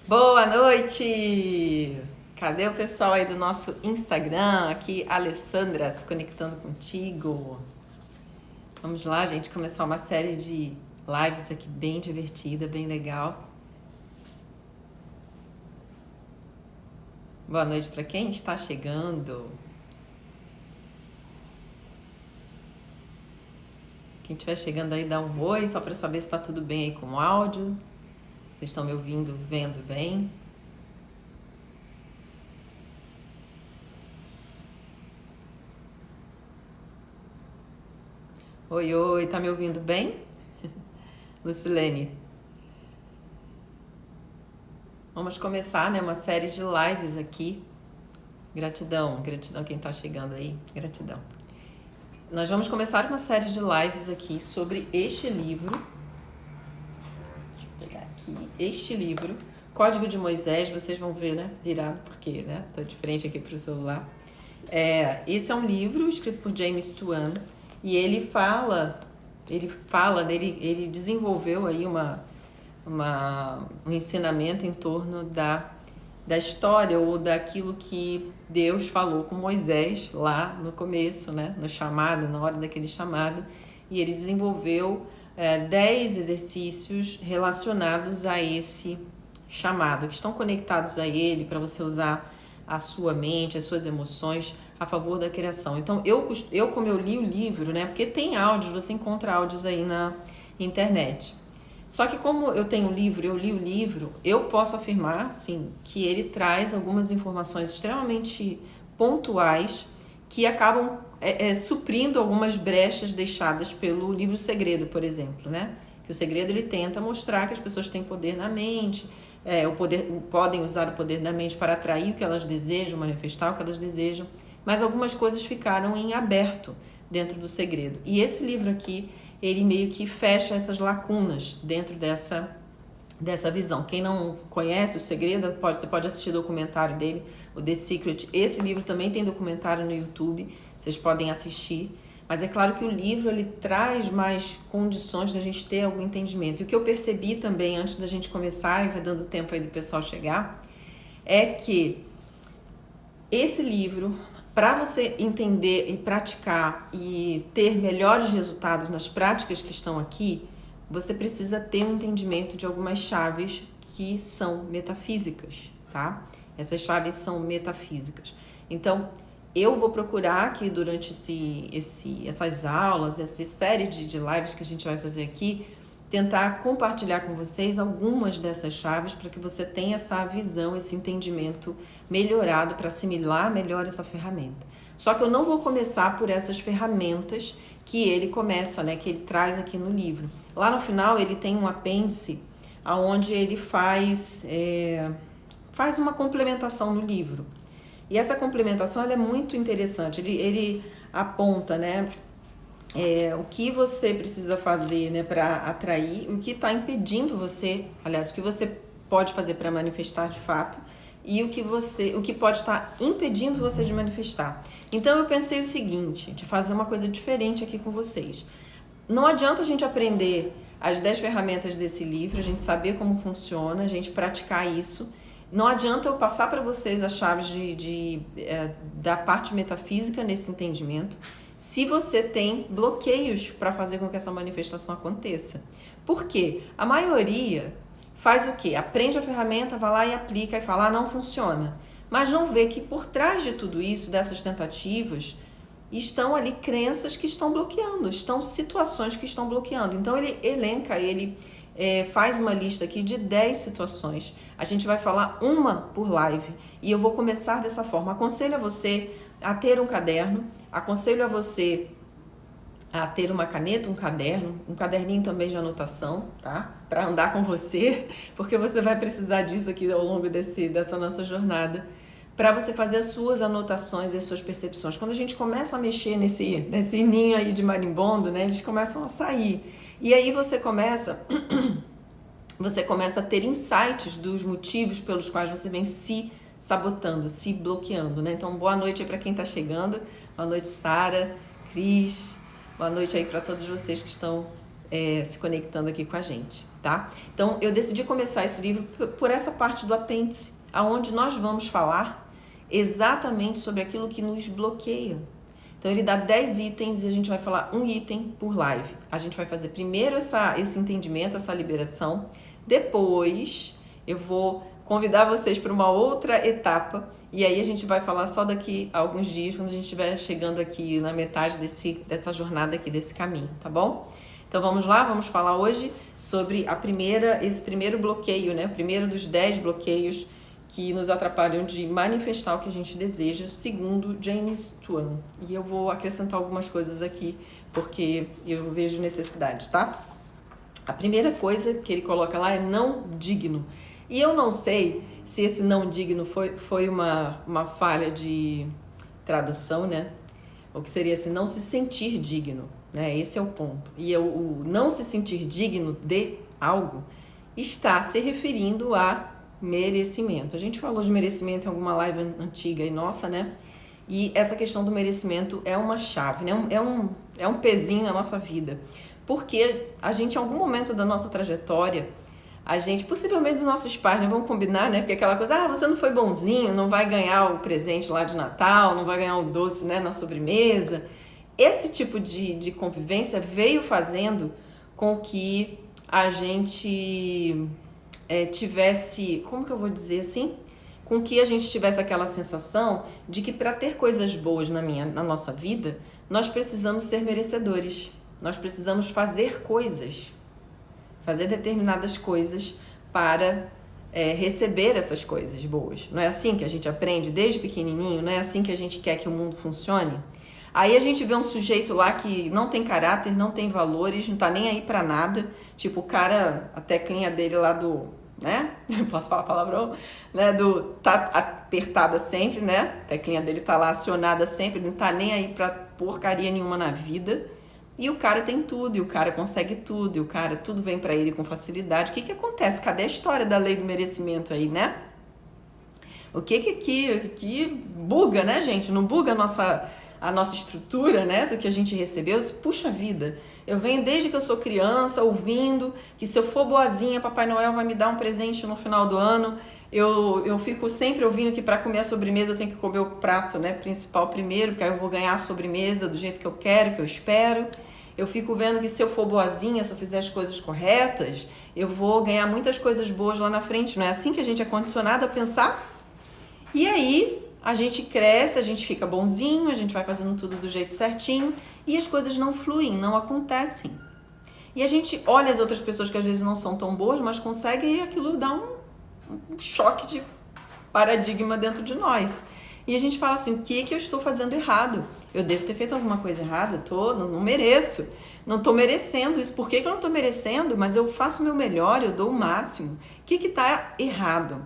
Boa noite! Cadê o pessoal aí do nosso Instagram? Aqui, Alessandra, se conectando contigo. Vamos lá, gente, começar uma série de lives aqui bem divertida, bem legal. Boa noite para quem está chegando. Quem estiver chegando aí, dá um oi, só para saber se está tudo bem aí com o áudio. Vocês estão me ouvindo, vendo bem? Oi, oi, tá me ouvindo bem? Lucilene. Vamos começar, né, uma série de lives aqui. Gratidão, gratidão quem tá chegando aí, gratidão. Nós vamos começar uma série de lives aqui sobre este livro. Deixa eu pegar aqui, este livro, Código de Moisés, vocês vão ver, né, virado, porque, né, tô de frente aqui pro celular. Esse é um livro escrito por James Tuan, e ele desenvolveu aí um ensinamento em torno da história ou daquilo que Deus falou com Moisés lá no começo, né, no chamado, na hora daquele chamado, e ele desenvolveu 10 exercícios relacionados a esse chamado, que estão conectados a ele, para você usar a sua mente, as suas emoções a favor da criação. Então, como eu li o livro, né, porque tem áudios, você encontra áudios aí na internet. Só que como eu li o livro, eu posso afirmar, sim, que ele traz algumas informações extremamente pontuais que acabam suprindo algumas brechas deixadas pelo livro Segredo, por exemplo, né? Que o Segredo, ele tenta mostrar que as pessoas têm poder na mente, podem usar o poder da mente para atrair o que elas desejam, manifestar o que elas desejam, mas algumas coisas ficaram em aberto dentro do Segredo. E esse livro aqui, ele meio que fecha essas lacunas dentro dessa visão. Quem não conhece o Segredo, você pode assistir o documentário dele, o The Secret. Esse livro também tem documentário no YouTube, vocês podem assistir. Mas é claro que o livro, ele traz mais condições da gente ter algum entendimento. E o que eu percebi também, antes da gente começar, e vai dando tempo aí do pessoal chegar, é que esse livro, para você entender e praticar e ter melhores resultados nas práticas que estão aqui, você precisa ter um entendimento de algumas chaves que são metafísicas, tá? Essas chaves são metafísicas. Então, eu vou procurar aqui durante essas aulas, essa série de lives que a gente vai fazer aqui, tentar compartilhar com vocês algumas dessas chaves para que você tenha essa visão, esse entendimento melhorado para assimilar melhor essa ferramenta. Só que eu não vou começar por essas ferramentas que ele começa, né, que ele traz aqui no livro. Lá no final ele tem um apêndice onde ele faz uma complementação no livro. E essa complementação ela é muito interessante. Ele aponta, né, o que você precisa fazer, né, para atrair, o que está impedindo você, aliás, o que você pode fazer para manifestar de fato e o que pode estar impedindo você de manifestar. Então eu pensei o seguinte, de fazer uma coisa diferente aqui com vocês. Não adianta a gente aprender as 10 ferramentas desse livro, a gente saber como funciona, a gente praticar isso. Não adianta eu passar para vocês as chaves da parte metafísica nesse entendimento, se você tem bloqueios para fazer com que essa manifestação aconteça. Por quê? A maioria faz o quê? Aprende a ferramenta, vai lá e aplica e fala, não funciona. Mas não vê que por trás de tudo isso, dessas tentativas, estão ali crenças que estão bloqueando, estão situações que estão bloqueando. Então ele elenca, faz uma lista aqui de 10 situações. A gente vai falar uma por live e eu vou começar dessa forma. Aconselho a você a ter um caderno, aconselho a você a ter uma caneta, um caderno, um caderninho também de anotação, tá? Para andar com você, porque você vai precisar disso aqui ao longo dessa nossa jornada, para você fazer as suas anotações e as suas percepções. Quando a gente começa a mexer nesse ninho aí de marimbondo, né? Eles começam a sair. E aí você começa a ter insights dos motivos pelos quais você vem se sabotando, se bloqueando, né? Então, boa noite aí para quem está chegando. Boa noite, Sara, Cris. Boa noite aí para todos vocês que estão se conectando aqui com a gente, tá? Então, eu decidi começar esse livro por essa parte do apêndice, aonde nós vamos falar exatamente sobre aquilo que nos bloqueia. Então, ele dá 10 itens e a gente vai falar um item por live. A gente vai fazer primeiro esse entendimento, essa liberação. Depois, eu vou convidar vocês para uma outra etapa. E aí, a gente vai falar só daqui a alguns dias, quando a gente estiver chegando aqui na metade dessa jornada aqui, desse caminho, tá bom? Então, vamos lá, vamos falar hoje sobre esse primeiro bloqueio, né? O primeiro dos 10 bloqueios que nos atrapalham de manifestar o que a gente deseja, segundo James Tuan. E eu vou acrescentar algumas coisas aqui, porque eu vejo necessidade, tá? A primeira coisa que ele coloca lá é não digno. E eu não sei se esse não digno foi uma falha de tradução, né? O que seria assim, não se sentir digno, né? Esse é o ponto. E o não se sentir digno de algo está se referindo a merecimento. A gente falou de merecimento em alguma live antiga e nossa, né? E essa questão do merecimento é uma chave, né? É um pezinho na nossa vida. Porque a gente, em algum momento da nossa trajetória, a gente, possivelmente os nossos pais, né? Vamos combinar, né? Porque aquela coisa, você não foi bonzinho, não vai ganhar o presente lá de Natal, não vai ganhar o doce, né, na sobremesa. Esse tipo de convivência veio fazendo com que a gente tivesse, como que eu vou dizer assim? Com que a gente tivesse aquela sensação de que para ter coisas boas na nossa vida, nós precisamos ser merecedores. Nós precisamos fazer coisas, fazer determinadas coisas para receber essas coisas boas. Não é assim que a gente aprende desde pequenininho? Não é assim que a gente quer que o mundo funcione? Aí a gente vê um sujeito lá que não tem caráter, não tem valores, não tá nem aí pra nada. Tipo, o cara, a teclinha dele lá né? Posso falar palavrão? Né? Tá apertada sempre, né? A teclinha dele tá lá acionada sempre, não tá nem aí pra porcaria nenhuma na vida. E o cara tem tudo, e o cara consegue tudo, e o cara, tudo vem pra ele com facilidade. O que acontece? Cadê a história da lei do merecimento aí, né? O que buga, né, gente? Não buga a nossa estrutura, né, do que a gente recebeu? Puxa vida, eu venho desde que eu sou criança ouvindo que se eu for boazinha, Papai Noel vai me dar um presente no final do ano. Eu fico sempre ouvindo que para comer a sobremesa eu tenho que comer o prato, né, principal primeiro, porque aí eu vou ganhar a sobremesa do jeito que eu quero, que eu espero. Eu fico vendo que se eu for boazinha, se eu fizer as coisas corretas, eu vou ganhar muitas coisas boas lá na frente. Não é assim que a gente é condicionado a pensar? E aí a gente cresce, a gente fica bonzinho, a gente vai fazendo tudo do jeito certinho e as coisas não fluem, não acontecem. E a gente olha as outras pessoas que às vezes não são tão boas, mas conseguem, e aquilo dá um choque de paradigma dentro de nós. E a gente fala assim, o que eu estou fazendo errado? Eu devo ter feito alguma coisa errada? Não mereço. Não estou merecendo isso. Por que eu não estou merecendo? Mas eu faço o meu melhor, eu dou o máximo. O que está errado?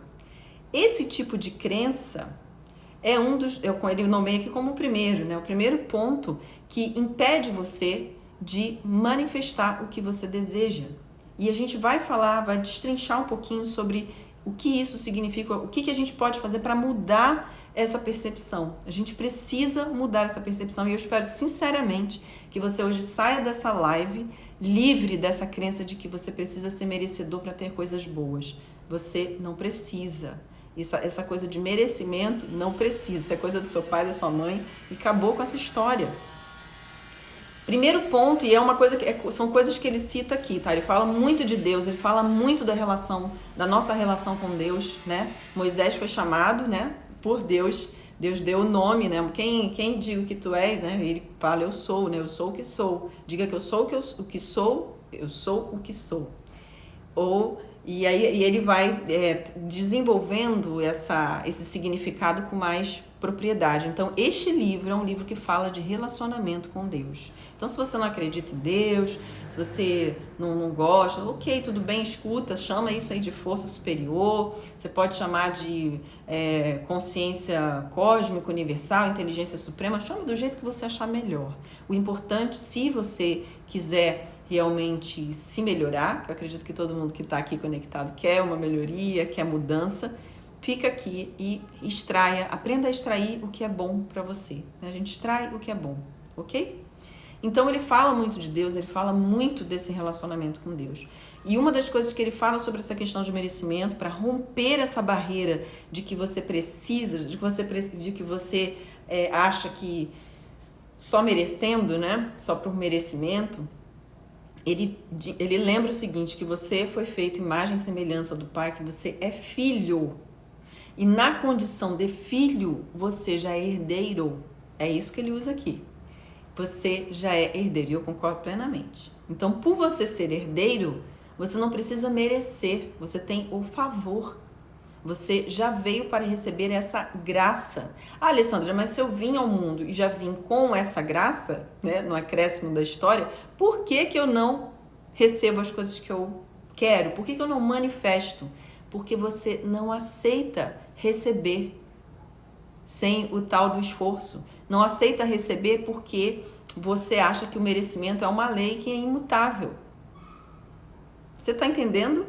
Esse tipo de crença é ele nomeia aqui como o primeiro, né? O primeiro ponto que impede você de manifestar o que você deseja. E a gente vai destrinchar um pouquinho sobre o que isso significa, o que a gente pode fazer para mudar essa percepção. A gente precisa mudar essa percepção e eu espero sinceramente que você hoje saia dessa live livre dessa crença de que você precisa ser merecedor para ter coisas boas. Você não precisa. Essa coisa de merecimento não precisa. Isso é coisa do seu pai, da sua mãe e acabou com essa história. Primeiro ponto, e é uma coisa são coisas que ele cita aqui, tá? Ele fala muito de Deus, ele fala muito da nossa relação com Deus, né? Moisés foi chamado, né, por Deus. Deus deu o nome, né? Quem diga que tu és, né? Ele fala, eu sou, né? Eu sou o que sou. Diga que eu sou o que sou, eu sou o que sou. E ele vai desenvolvendo esse significado com mais propriedade. Então, este livro é um livro que fala de relacionamento com Deus. Então, se você não acredita em Deus, se você não gosta, ok, tudo bem, escuta, chama isso aí de força superior, você pode chamar de consciência cósmica, universal, inteligência suprema, chama do jeito que você achar melhor. O importante, se você quiser realmente se melhorar, que eu acredito que todo mundo que está aqui conectado quer uma melhoria, quer mudança, fica aqui e aprenda a extrair o que é bom para você. A gente extrai o que é bom, ok? Então ele fala muito de Deus, ele fala muito desse relacionamento com Deus. E uma das coisas que ele fala sobre essa questão de merecimento, para romper essa barreira de que você precisa, de que você acha que só merecendo, né? Só por merecimento, ele lembra o seguinte, que você foi feito imagem e semelhança do Pai, que você é filho. E na condição de filho, você já é herdeiro. É isso que ele usa aqui. Você já é herdeiro, e eu concordo plenamente. Então, por você ser herdeiro, você não precisa merecer, você tem o favor. Você já veio para receber essa graça. Ah, Alessandra, mas se eu vim ao mundo e já vim com essa graça, né, no acréscimo da história, por que eu não recebo as coisas que eu quero? Por que eu não manifesto? Porque você não aceita receber sem o tal do esforço. Não aceita receber porque você acha que o merecimento é uma lei que é imutável. Você está entendendo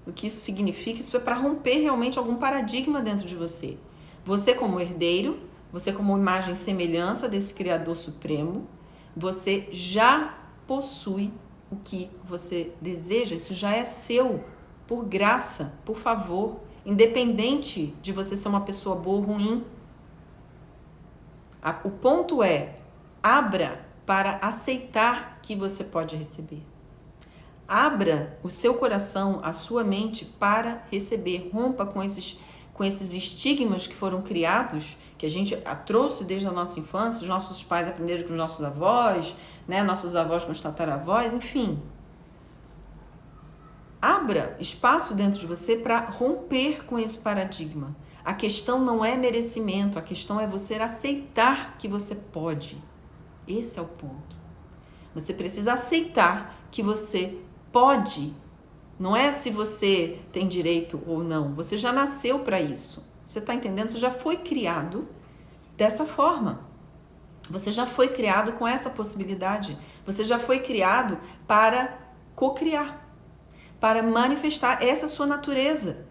o que isso significa? Isso é para romper realmente algum paradigma dentro de você. Você como herdeiro, você como imagem e semelhança desse Criador Supremo, você já possui o que você deseja. Isso já é seu, por graça, por favor, independente de você ser uma pessoa boa ou ruim. O ponto é, abra para aceitar que você pode receber. Abra o seu coração, a sua mente para receber. Rompa com esses estigmas que foram criados, que a gente trouxe desde a nossa infância, os nossos pais aprenderam com os nossos avós, né? Nossos avós com os tataravós, enfim. Abra espaço dentro de você para romper com esse paradigma. A questão não é merecimento, a questão é você aceitar que você pode. Esse é o ponto. Você precisa aceitar que você pode. Não é se você tem direito ou não. Você já nasceu para isso. Você está entendendo? Você já foi criado dessa forma. Você já foi criado com essa possibilidade. Você já foi criado para cocriar, para manifestar essa sua natureza.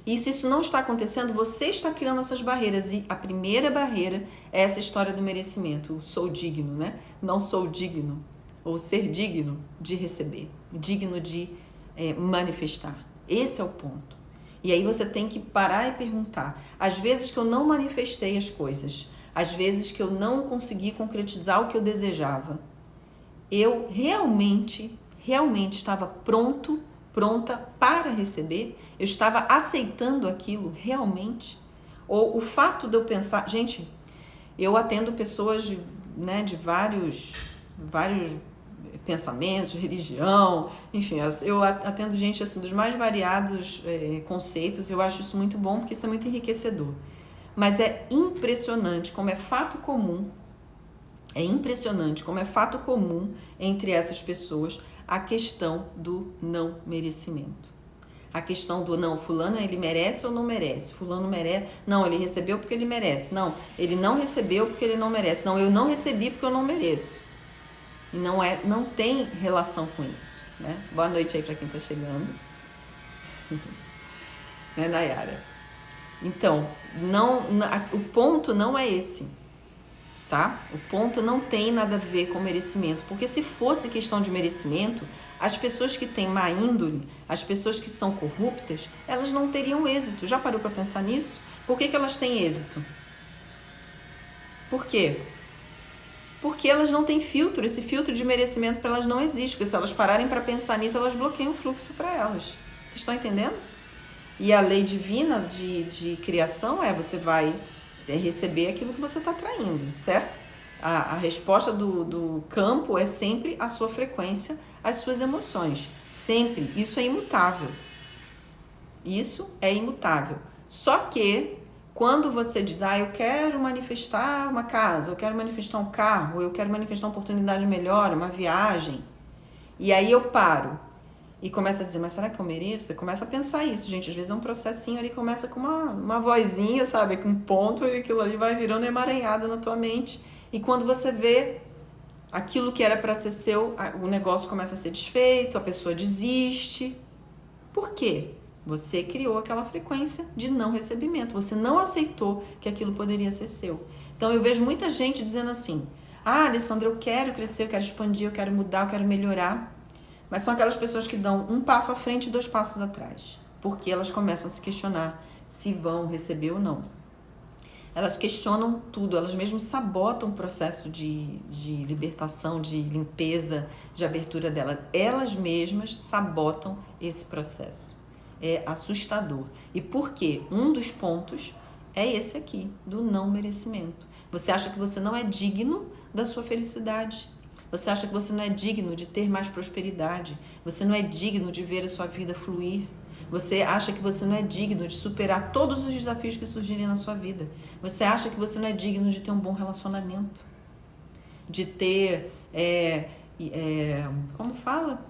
E se isso não está acontecendo, você está criando essas barreiras. E a primeira barreira é essa história do merecimento. O sou digno, né? Não sou digno. Ou ser digno de receber. Digno de manifestar. Esse é o ponto. E aí você tem que parar e perguntar. Às vezes que eu não manifestei as coisas. Às vezes que eu não consegui concretizar o que eu desejava. Eu realmente estava pronta para receber? Eu estava aceitando aquilo realmente? Ou o fato de eu pensar... Gente, eu atendo pessoas de vários pensamentos, religião, enfim, eu atendo gente assim dos mais variados conceitos. Eu acho isso muito bom porque isso é muito enriquecedor. Mas é impressionante como é fato comum, entre essas pessoas a questão do não merecimento. A questão do não, fulano ele merece ou não merece? Fulano merece, não, ele recebeu porque ele merece. Não, ele não recebeu porque ele não merece. Não, eu não recebi porque eu não mereço. E não tem relação com isso, né? Boa noite aí para quem está chegando. Né, Nayara? Então, o ponto não é esse, tá? O ponto não tem nada a ver com merecimento, porque se fosse questão de merecimento, as pessoas que têm má índole, as pessoas que são corruptas, elas não teriam êxito. Já parou para pensar nisso? Por que elas têm êxito? Por quê? Porque elas não têm filtro. Esse filtro de merecimento para elas não existe, porque se elas pararem para pensar nisso, elas bloqueiam o fluxo para elas. Vocês estão entendendo? E a lei divina de criação você vai receber aquilo que você está atraindo, certo? A resposta do campo é sempre a sua frequência, as suas emoções. Sempre. Isso é imutável. Isso é imutável. Só que quando você diz, eu quero manifestar uma casa, eu quero manifestar um carro, eu quero manifestar uma oportunidade melhor, uma viagem, e aí eu paro e começa a dizer, mas será que eu mereço? Você começa a pensar isso, gente. Às vezes é um processinho ali, começa com uma vozinha, sabe? Com um ponto, e aquilo ali vai virando emaranhado na tua mente. E quando você vê aquilo que era para ser seu, o negócio começa a ser desfeito, a pessoa desiste. Por quê? Você criou aquela frequência de não recebimento. Você não aceitou que aquilo poderia ser seu. Então eu vejo muita gente dizendo assim, Ah, Alessandra, eu quero crescer, eu quero expandir, eu quero mudar, eu quero melhorar. Mas são aquelas pessoas que dão um passo à frente e 2 passos atrás. Porque elas começam a se questionar se vão receber ou não. Elas questionam tudo, elas mesmas sabotam o processo de libertação, de limpeza, de abertura dela. Elas mesmas sabotam esse processo. É assustador. E por quê? Um dos pontos é esse aqui, do não merecimento. Você acha que você não é digno da sua felicidade. Você acha que você não é digno de ter mais prosperidade. Você não é digno de ver a sua vida fluir. Você acha que você não é digno de superar todos os desafios que surgirem na sua vida. Você acha que você não é digno de ter um bom relacionamento. De ter, como fala?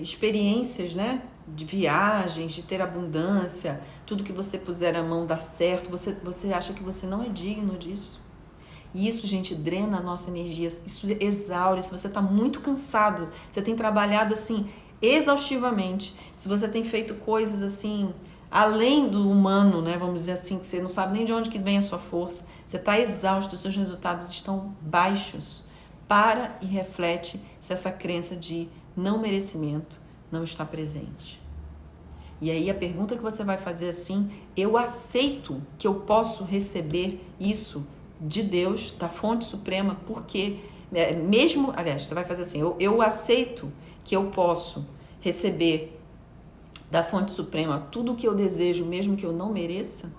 Experiências, né? De viagens, de ter abundância. Tudo que você puser a mão dá certo. Você acha que você não é digno disso. E isso, gente, drena a nossa energia, isso exaure. Se você está muito cansado, você tem trabalhado assim exaustivamente, se você tem feito coisas assim além do humano, né, vamos dizer assim, que você não sabe nem de onde que vem a sua força, você está exausto, os seus resultados estão baixos, para e reflete se essa crença de não merecimento não está presente. E aí a pergunta que você vai fazer assim, eu aceito que eu posso receber isso de Deus, da fonte suprema, porque mesmo, aliás, você vai fazer assim, eu aceito que eu posso receber da fonte suprema tudo o que eu desejo, mesmo que eu não mereça?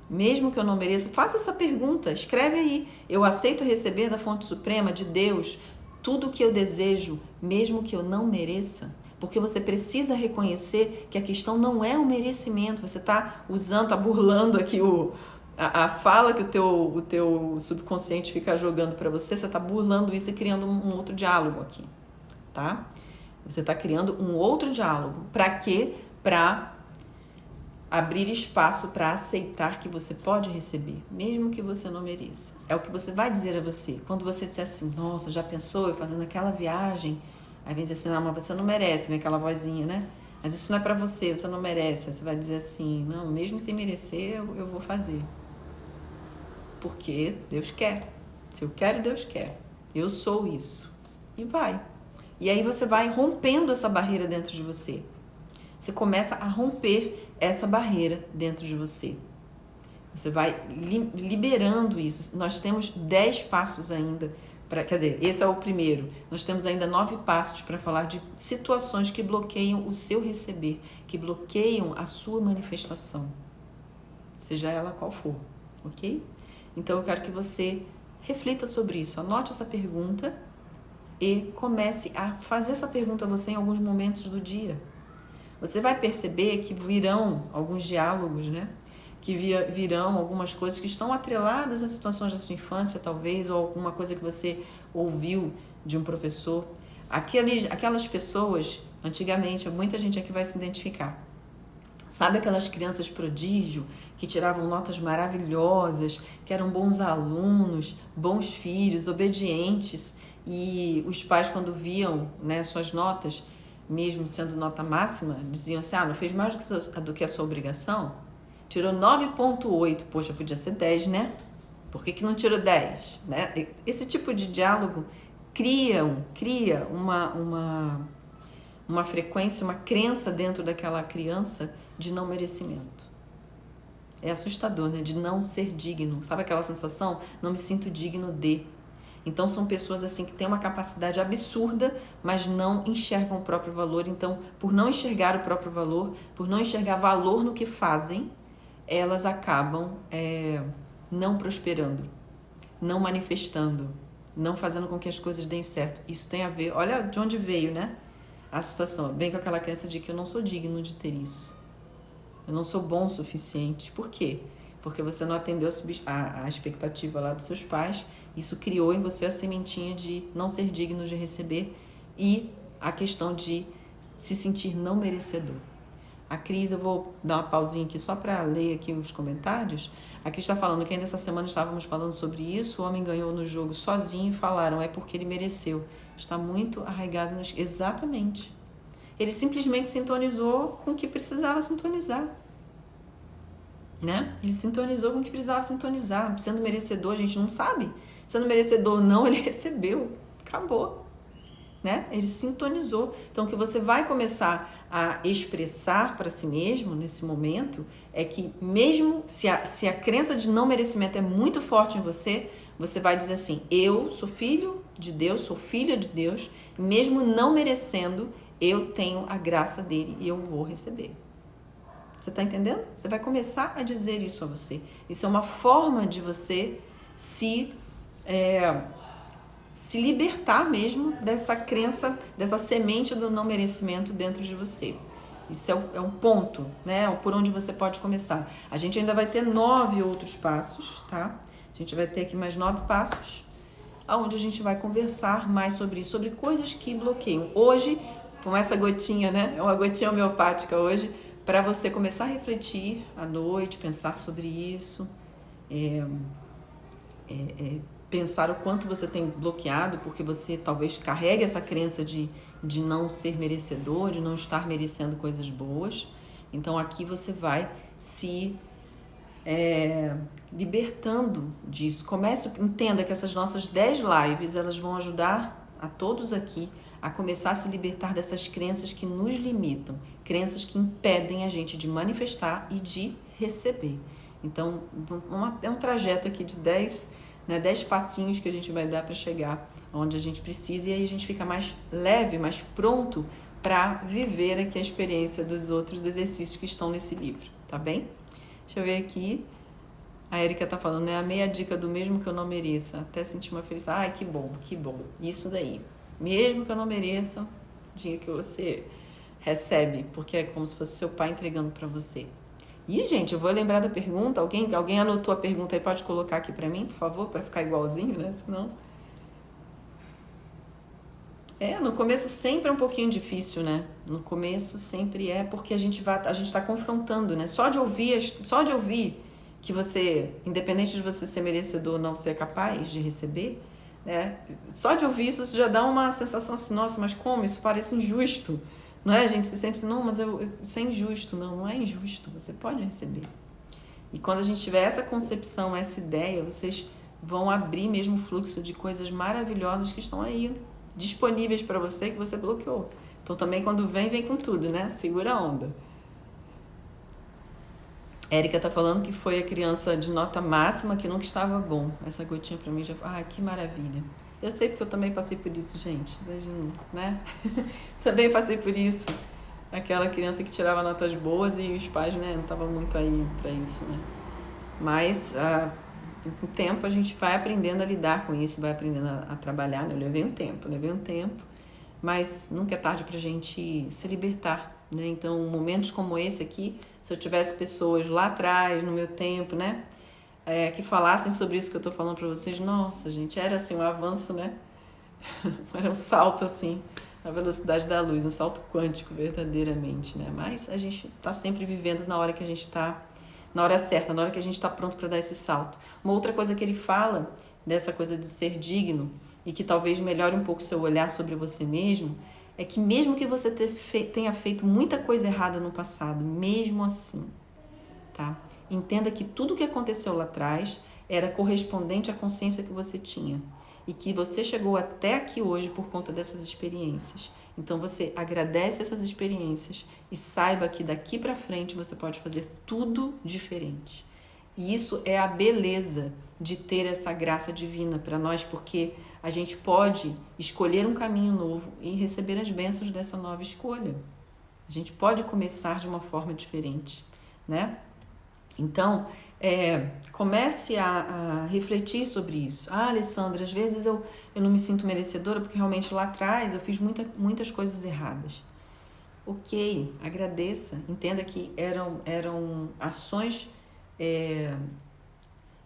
Mesmo que eu não mereça, faça essa pergunta, escreve aí, eu aceito receber da fonte suprema de Deus tudo o que eu desejo, mesmo que eu não mereça? Porque você precisa reconhecer que a questão não é o merecimento, você está usando, está burlando aqui a fala que o teu subconsciente fica jogando para você, você está burlando isso e criando um outro diálogo aqui, tá? Você está criando um outro diálogo. Para quê? Para abrir espaço para aceitar que você pode receber, mesmo que você não mereça. É o que você vai dizer a você. Quando você disser assim, nossa, já pensou eu fazendo aquela viagem? Aí vem dizer assim, não, mas você não merece, vem aquela vozinha, né? Mas isso não é para você, você não merece. Aí você vai dizer assim, não, mesmo sem merecer, eu vou fazer. Porque Deus quer. Se eu quero, Deus quer. Eu sou isso. E vai. E aí você vai rompendo essa barreira dentro de você. Você começa a romper essa barreira dentro de você. Você vai liberando isso. Nós temos 10 passos ainda. Quer dizer, esse é o primeiro. Nós temos ainda 9 passos para falar de situações que bloqueiam o seu receber, que bloqueiam a sua manifestação. Seja ela qual for, ok? Então eu quero que você reflita sobre isso. Anote essa pergunta e comece a fazer essa pergunta a você em alguns momentos do dia. Você vai perceber que virão alguns diálogos, né? Que virão algumas coisas que estão atreladas a situações da sua infância, talvez, ou alguma coisa que você ouviu de um professor. Aquelas pessoas, antigamente, muita gente aqui vai se identificar. Sabe aquelas crianças prodígio que tiravam notas maravilhosas, que eram bons alunos, bons filhos, obedientes, e os pais, quando viam, né, suas notas, mesmo sendo nota máxima, diziam assim, não fez mais do que a sua obrigação? Tirou 9,8, poxa, podia ser 10, né? Por que não tirou 10? Né? Esse tipo de diálogo cria uma frequência, uma crença dentro daquela criança de não merecimento. É assustador, né? De não ser digno. Sabe aquela sensação? Não me sinto digno de. Então são pessoas assim que têm uma capacidade absurda, mas não enxergam o próprio valor. Então, por não enxergar o próprio valor, por não enxergar valor no que fazem, elas acabam não prosperando, não manifestando, não fazendo com que as coisas deem certo. Isso tem a ver, olha de onde veio, né? A situação, vem com aquela crença de que eu não sou digno de ter isso. Eu não sou bom o suficiente. Por quê? Porque você não atendeu a expectativa lá dos seus pais. Isso criou em você a sementinha de não ser digno de receber e a questão de se sentir não merecedor. A Cris, eu vou dar uma pausinha aqui só para ler aqui os comentários. A Cris está falando que ainda essa semana estávamos falando sobre isso. O homem ganhou no jogo sozinho e falaram, é porque ele mereceu. Está muito arraigado nas... Exatamente. Ele simplesmente sintonizou com o que precisava sintonizar. né? Ele sintonizou com o que precisava sintonizar. Sendo merecedor, a gente não sabe. Sendo merecedor ou não, ele recebeu. Acabou, né? Ele sintonizou. Então, o que você vai começar a expressar para si mesmo nesse momento é que mesmo se a crença de não merecimento é muito forte em você, você vai dizer assim, eu sou filho de Deus, sou filha de Deus, mesmo não merecendo, eu tenho a graça dele e eu vou receber. Você está entendendo? Você vai começar a dizer isso a você. Isso é uma forma de você se libertar mesmo dessa crença, dessa semente do não merecimento dentro de você. Isso é um ponto, né? Por onde você pode começar. A gente ainda vai ter 9 outros passos, tá? A gente vai ter aqui mais 9 passos, onde a gente vai conversar mais sobre isso, sobre coisas que bloqueiam. Hoje, com essa gotinha, né? É uma gotinha homeopática hoje, para você começar a refletir à noite, pensar sobre isso, pensar o quanto você tem bloqueado, porque você talvez carregue essa crença de não ser merecedor, de não estar merecendo coisas boas. Então aqui você vai se libertando disso. Entenda que essas nossas 10 lives, elas vão ajudar a todos aqui a começar a se libertar dessas crenças que nos limitam, crenças que impedem a gente de manifestar e de receber. Então, é um trajeto aqui de 10 passinhos que a gente vai dar para chegar onde a gente precisa, e aí a gente fica mais leve, mais pronto para viver aqui a experiência dos outros exercícios que estão nesse livro, tá bem? Deixa eu ver aqui. A Érica tá falando, né? A meia dica do mesmo que eu não mereça, até sentir uma felicidade. Ai, que bom, que bom. Isso daí. Mesmo que eu não mereça, diga que você recebe, porque é como se fosse seu pai entregando para você. E, gente, eu vou lembrar da pergunta. Alguém anotou a pergunta aí? Pode colocar aqui para mim, por favor, para ficar igualzinho, né? Senão... no começo sempre é um pouquinho difícil, né? No começo sempre porque a gente tá confrontando, né? Só de ouvir que você, independente de você ser merecedor ou não ser capaz de receber, né? Só de ouvir isso já dá uma sensação assim, nossa, mas como? Isso parece injusto, não é? A gente se sente, não, mas isso é injusto. Não é injusto, você pode receber. E quando a gente tiver essa concepção, essa ideia, vocês vão abrir mesmo o fluxo de coisas maravilhosas que estão aí, disponíveis para você, que você bloqueou. Então também quando vem com tudo, né? Segura a onda. Érica tá falando que foi a criança de nota máxima que nunca estava bom. Essa gotinha pra mim já... que maravilha. Eu sei porque eu também passei por isso, gente. Né? Também passei por isso. Aquela criança que tirava notas boas e os pais, né, não estavam muito aí pra isso, né? Mas, com o tempo, a gente vai aprendendo a lidar com isso, vai aprendendo a trabalhar, né? Eu levei um tempo. Mas nunca é tarde pra gente se libertar, né? Então, momentos como esse aqui, se eu tivesse pessoas lá atrás, no meu tempo, né, que falassem sobre isso que eu tô falando pra vocês, nossa, gente, era assim um avanço, né? Era um salto assim, na velocidade da luz, um salto quântico verdadeiramente, né? Mas a gente tá sempre vivendo na hora que a gente tá, na hora certa, na hora que a gente tá pronto para dar esse salto. Uma outra coisa que ele fala, dessa coisa de ser digno, e que talvez melhore um pouco o seu olhar sobre você mesmo, é que mesmo que você tenha feito muita coisa errada no passado, mesmo assim, tá? Entenda que tudo que aconteceu lá atrás era correspondente à consciência que você tinha e que você chegou até aqui hoje por conta dessas experiências. Então você agradece essas experiências e saiba que daqui para frente você pode fazer tudo diferente. E isso é a beleza de ter essa graça divina para nós, porque a gente pode escolher um caminho novo e receber as bênçãos dessa nova escolha. A gente pode começar de uma forma diferente, né? Então, comece a refletir sobre isso. Alessandra, às vezes eu não me sinto merecedora porque realmente lá atrás eu fiz muitas coisas erradas. Ok, agradeça. Entenda que eram ações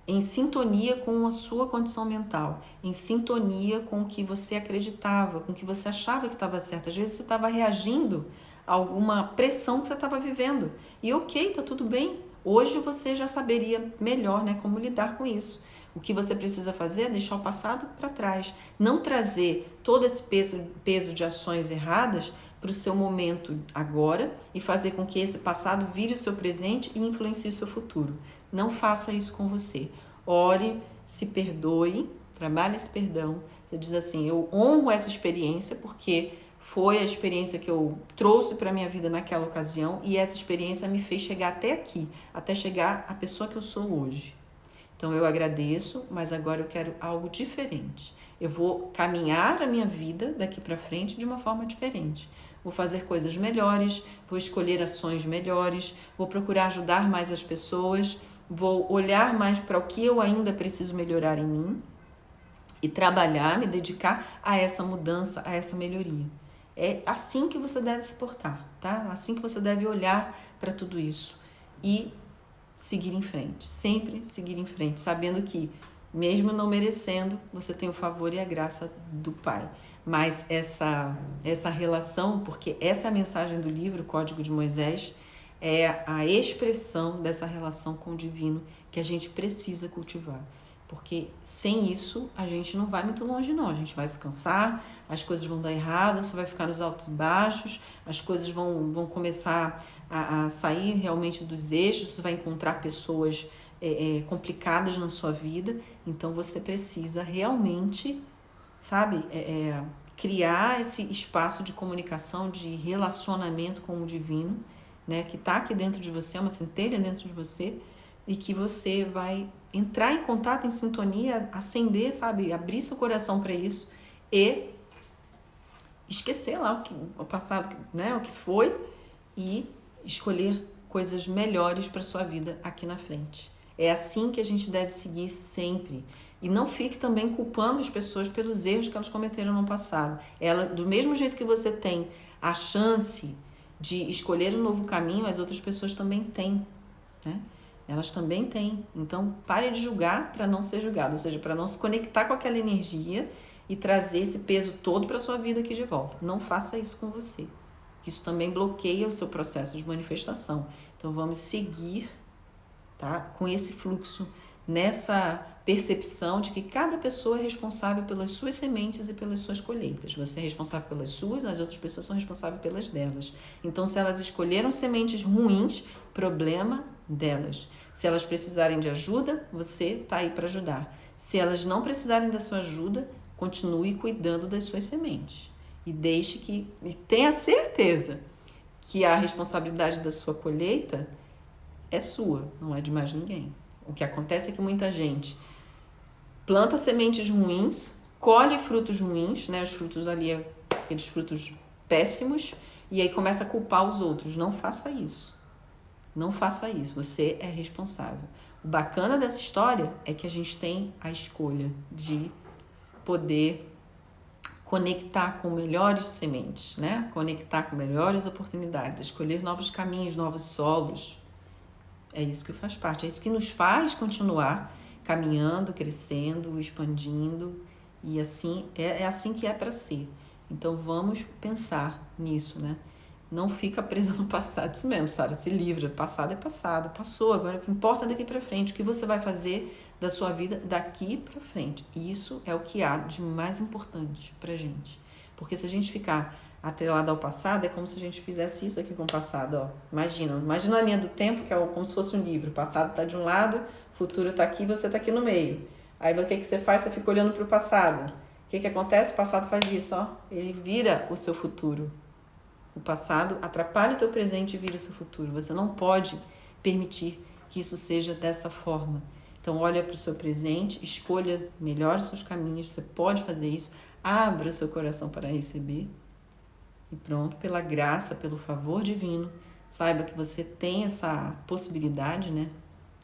em sintonia com a sua condição mental, em sintonia com o que você acreditava, com o que você achava que estava certo. Às vezes você estava reagindo a alguma pressão que você estava vivendo. E ok, tá tudo bem. Hoje você já saberia melhor, né, como lidar com isso. O que você precisa fazer é deixar o passado para trás. Não trazer todo esse peso de ações erradas para o seu momento agora e fazer com que esse passado vire o seu presente e influencie o seu futuro. Não faça isso com você. Ore, se perdoe, trabalhe esse perdão. Você diz assim, eu honro essa experiência porque foi a experiência que eu trouxe para a minha vida naquela ocasião e essa experiência me fez chegar até aqui, até chegar à pessoa que eu sou hoje. Então eu agradeço, mas agora eu quero algo diferente. Eu vou caminhar a minha vida daqui para frente de uma forma diferente. Vou fazer coisas melhores, vou escolher ações melhores, vou procurar ajudar mais as pessoas, vou olhar mais para o que eu ainda preciso melhorar em mim e trabalhar, me dedicar a essa mudança, a essa melhoria. É assim que você deve se portar, tá? Assim que você deve olhar para tudo isso e seguir em frente, sempre seguir em frente, sabendo que, mesmo não merecendo, você tem o favor e a graça do Pai. Mas essa relação, porque essa é a mensagem do livro, Código de Moisés, é a expressão dessa relação com o divino que a gente precisa cultivar. Porque sem isso, a gente não vai muito longe, não. A gente vai se cansar, as coisas vão dar errado, você vai ficar nos altos e baixos, as coisas vão começar a sair realmente dos eixos, você vai encontrar pessoas complicadas na sua vida. Então, você precisa realmente, sabe, criar esse espaço de comunicação, de relacionamento com o divino, né, que está aqui dentro de você, é uma centelha dentro de você, e que você vai entrar em contato, em sintonia, acender, sabe, abrir seu coração para isso e esquecer lá o passado, né, o que foi, e escolher coisas melhores para sua vida aqui na frente. É assim que a gente deve seguir sempre. E não fique também culpando as pessoas pelos erros que elas cometeram no passado. Do mesmo jeito que você tem a chance de escolher um novo caminho, as outras pessoas também têm, né? Elas também têm. Então, pare de julgar para não ser julgado, ou seja, para não se conectar com aquela energia e trazer esse peso todo para sua vida aqui de volta. Não faça isso com você. Isso também bloqueia o seu processo de manifestação. Então, vamos seguir, tá, com esse fluxo, nessa percepção de que cada pessoa é responsável pelas suas sementes e pelas suas colheitas. Você é responsável pelas suas, as outras pessoas são responsáveis pelas delas. Então, se elas escolheram sementes ruins, problema delas. Se elas precisarem de ajuda, você está aí para ajudar. Se elas não precisarem da sua ajuda, continue cuidando das suas sementes. E tenha certeza que a responsabilidade da sua colheita é sua, não é de mais ninguém. O que acontece é que muita gente planta sementes ruins, colhe frutos ruins, né? Os frutos ali, aqueles frutos péssimos, e aí começa a culpar os outros. Não faça isso. Não faça isso. Você é responsável. O bacana dessa história é que a gente tem a escolha de poder conectar com melhores sementes, né? Conectar com melhores oportunidades, escolher novos caminhos, novos solos. É isso que faz parte, é isso que nos faz continuar caminhando, crescendo, expandindo, e assim é assim que é para ser. Então vamos pensar nisso, né? Não fica presa no passado, isso mesmo, Sara, se livra, passado é passado, passou, agora o que importa é daqui para frente, o que você vai fazer da sua vida daqui para frente. Isso é o que há de mais importante pra gente, porque se a gente ficar atrelado ao passado, é como se a gente fizesse isso aqui com o passado, ó. Imagina a linha do tempo, que é como se fosse um livro. O passado está de um lado, o futuro está aqui, você está aqui no meio. Aí o que você faz? Você fica olhando para o passado. O que acontece? O passado faz isso, ó. Ele vira o seu futuro. O passado atrapalha o teu presente e vira o seu futuro. Você não pode permitir que isso seja dessa forma. Então, olha para o seu presente, escolha melhor os seus caminhos. Você pode fazer isso. Abra o seu coração para receber. E pronto, pela graça, pelo favor divino, saiba que você tem essa possibilidade, né,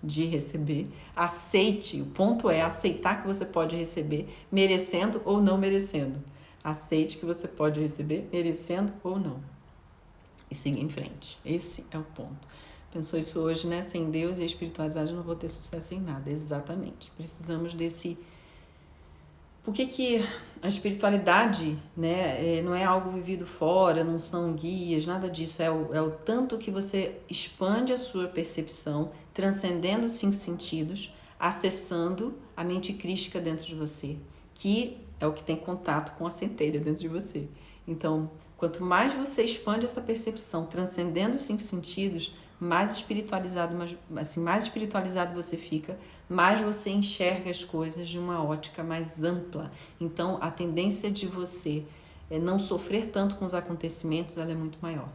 de receber. Aceite, o ponto é aceitar que você pode receber, merecendo ou não merecendo. Aceite que você pode receber, merecendo ou não. E siga em frente. Esse é o ponto. Pensou isso hoje, né? Sem Deus e a espiritualidade eu não vou ter sucesso em nada. Exatamente. Precisamos desse... Por que a espiritualidade, né, não é algo vivido fora, não são guias, nada disso. É o tanto que você expande a sua percepção, transcendendo os 5 sentidos, acessando a mente crística dentro de você, que é o que tem contato com a centelha dentro de você. Então, Quanto mais você expande essa percepção, transcendendo os 5 sentidos, mais espiritualizado você fica, mais você enxerga as coisas de uma ótica mais ampla. Então, a tendência de você não sofrer tanto com os acontecimentos, ela é muito maior.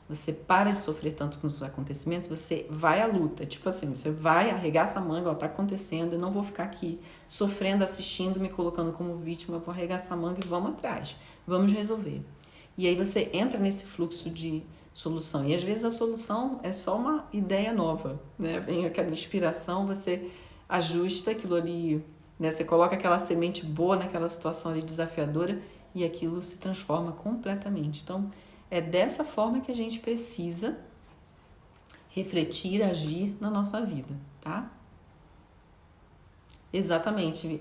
Você para de sofrer tanto com os acontecimentos, você vai à luta. Tipo assim, você vai, arregaça a manga, ó, tá acontecendo, eu não vou ficar aqui sofrendo, assistindo, me colocando como vítima, eu vou arregaçar a manga e vamos atrás, vamos resolver. E aí você entra nesse fluxo de solução. E às vezes a solução é só uma ideia nova, né? Vem aquela inspiração, você ajusta aquilo ali, né? Você coloca aquela semente boa naquela situação ali desafiadora e aquilo se transforma completamente. Então, é dessa forma que a gente precisa refletir, agir na nossa vida, tá? Exatamente.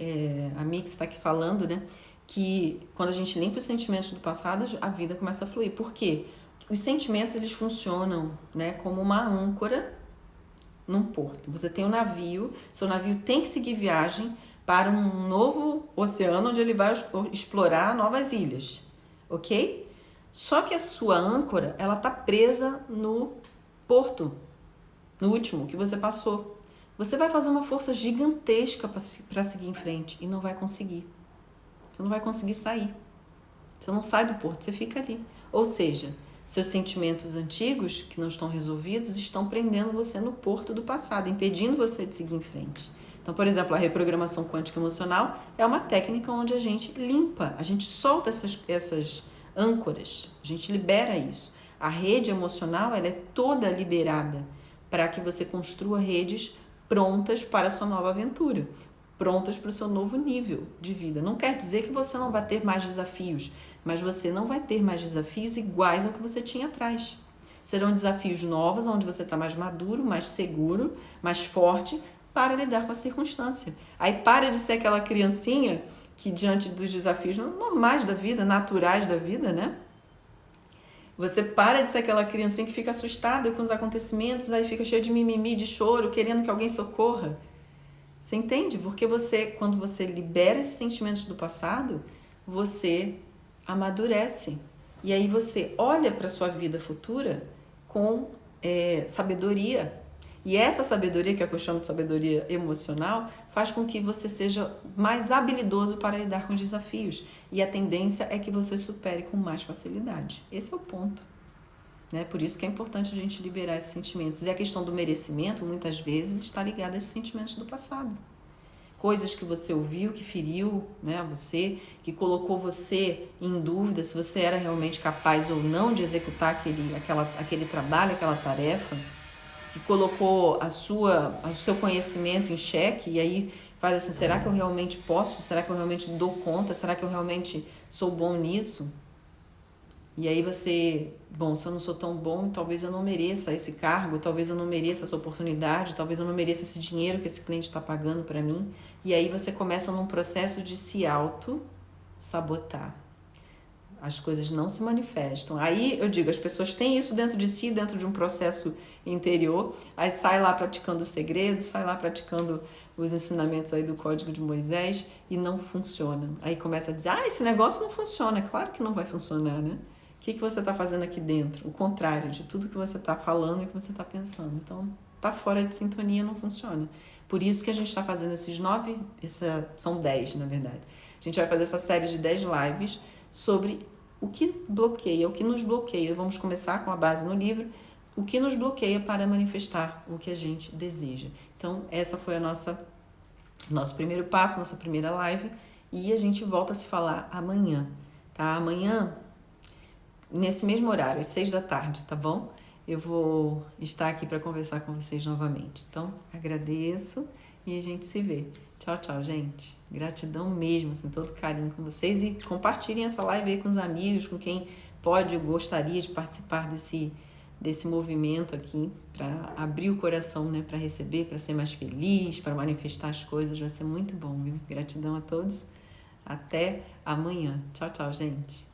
A Mix está aqui falando, né? Que quando a gente limpa os sentimentos do passado, a vida começa a fluir. Por quê? Os sentimentos, eles funcionam, né, como uma âncora num porto. Você tem um navio, seu navio tem que seguir viagem para um novo oceano onde ele vai explorar novas ilhas, ok? Só que a sua âncora, ela tá presa no porto, no último que você passou. Você vai fazer uma força gigantesca para seguir em frente e não vai conseguir. Você não vai conseguir sair. Você não sai do porto, você fica ali. Ou seja, seus sentimentos antigos, que não estão resolvidos, estão prendendo você no porto do passado, impedindo você de seguir em frente. Então, por exemplo, a reprogramação quântica emocional é uma técnica onde a gente limpa, a gente solta essas âncoras, a gente libera isso. A rede emocional, ela é toda liberada para que você construa redes prontas para a sua nova aventura, prontas para o seu novo nível de vida. Não quer dizer que você não vai ter mais desafios, mas você não vai ter mais desafios iguais ao que você tinha atrás. Serão desafios novos, onde você está mais maduro, mais seguro, mais forte para lidar com a circunstância. Aí para de ser aquela criancinha que diante dos desafios normais da vida, naturais da vida, né? Você para de ser aquela criancinha que fica assustada com os acontecimentos, aí fica cheio de mimimi, de choro, querendo que alguém socorra. Você entende? Porque quando você libera esses sentimentos do passado, você amadurece. E aí você olha para a sua vida futura com sabedoria. E essa sabedoria, que é o que eu chamo de sabedoria emocional, faz com que você seja mais habilidoso para lidar com desafios. E a tendência é que você supere com mais facilidade. Esse é o ponto. Né? Por isso que é importante a gente liberar esses sentimentos. E a questão do merecimento, muitas vezes, está ligada a esses sentimentos do passado. Coisas que você ouviu, que feriu, né, você, que colocou você em dúvida se você era realmente capaz ou não de executar aquele trabalho, aquela tarefa, que colocou o seu conhecimento em xeque, e aí faz assim, será que eu realmente posso? Será que eu realmente dou conta? Será que eu realmente sou bom nisso? E aí se eu não sou tão bom, talvez eu não mereça esse cargo, talvez eu não mereça essa oportunidade, talvez eu não mereça esse dinheiro que esse cliente está pagando para mim. E aí você começa num processo de se auto-sabotar. As coisas não se manifestam. Aí eu digo, as pessoas têm isso dentro de si, dentro de um processo interior, aí sai lá praticando os segredos, sai lá praticando os ensinamentos aí do Código de Moisés e não funciona. Aí começa a dizer, esse negócio não funciona. É claro que não vai funcionar, né? O que você está fazendo aqui dentro? O contrário de tudo que você está falando e que você está pensando. Então, tá fora de sintonia, não funciona. Por isso que a gente está fazendo são 10, na verdade. A gente vai fazer essa série de 10 lives sobre o que bloqueia, o que nos bloqueia. Vamos começar com a base no livro, o que nos bloqueia para manifestar o que a gente deseja. Então, essa foi nosso primeiro passo, nossa primeira live, e a gente volta a se falar amanhã, tá? Amanhã, nesse mesmo horário, às 6 da tarde, tá bom? Eu vou estar aqui para conversar com vocês novamente. Então, agradeço e a gente se vê. Tchau, tchau, gente. Gratidão mesmo, assim, todo carinho com vocês. E compartilhem essa live aí com os amigos, com quem pode ou gostaria de participar desse movimento aqui, para abrir o coração, né, para receber, para ser mais feliz, para manifestar as coisas. Vai ser muito bom, viu? Gratidão a todos. Até amanhã. Tchau, tchau, gente.